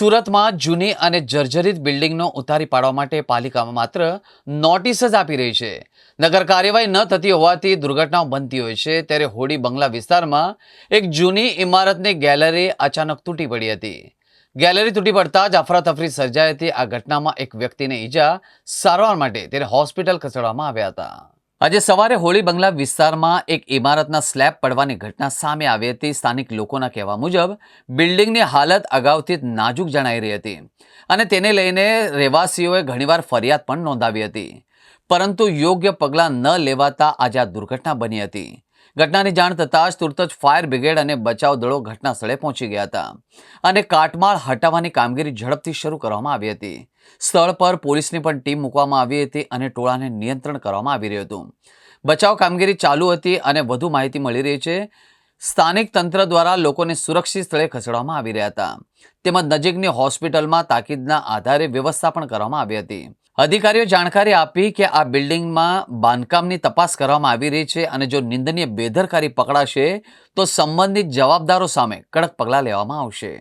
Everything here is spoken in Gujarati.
સુરતમાં જૂની અને જર્જરિત બિલ્ડિંગનો ઉતારી પાડવા માટે પાલિકામાં માત્ર નોટિસ જ આપી રહી છે. નગર કાર્યવાહી ન થતી હોવાથી દુર્ઘટનાઓ બનતી હોય છે. ત્યારે હોડી બંગલા વિસ્તારમાં એક જૂની ઇમારતની ગેલેરી અચાનક તૂટી પડી હતી. ગેલેરી તૂટી પડતા જ અફરાતફરી સર્જાઈ હતી. આ ઘટનામાં એક વ્યક્તિને ઈજા, સારવાર માટે તેને હોસ્પિટલ ખસેડવામાં આવ્યા હતા. આજે સવારે હોળી બંગલા વિસ્તારમાં એક ઇમારતના સ્લેબ પડવાની ઘટના સામે આવી હતી. સ્થાનિક લોકોના કહેવા મુજબ બિલ્ડિંગની હાલત અગાઉથી જ નાજુક જણાઈ રહી હતી અને તેને લઈને રહેવાસીઓએ ઘણીવાર ફરિયાદ પણ નોંધાવી હતી, પરંતુ યોગ્ય પગલાં ન લેવાતા આજે આ દુર્ઘટના બની હતી. ઘટનાની જાણ થતાં જ તુરત જ ફાયર બ્રિગેડ અને બચાવ દળો ઘટના સ્થળે પહોંચી ગયા હતા અને કાટમાળ હટાવવાની કામગીરી ઝડપથી શરૂ કરવામાં આવી હતી. સ્થળ પર પોલીસની પણ ટીમ મૂકવામાં આવી હતી અને ટોળાને નિયંત્રણ કરવામાં આવી રહ્યું હતું. બચાવ કામગીરી ચાલુ હતી અને વધુ માહિતી મળી રહી છે. સ્થાનિક તંત્ર દ્વારા લોકોને સુરક્ષિત સ્થળે ખસેડવામાં આવી રહ્યા હતા, તેમજ નજીકની હોસ્પિટલમાં તાકીદના આધારે વ્યવસ્થા પણ કરવામાં આવી હતી. અધિકારીઓ જાણકારી આપી કે આ બિલ્ડિંગમાં બાંધકામની તપાસ કરવામાં આવી રહી છે અને જો નિંદનીય બેદરકારી પકડાશે તો સંબંધિત જવાબદારો સામે કડક પગલાં લેવામાં આવશે.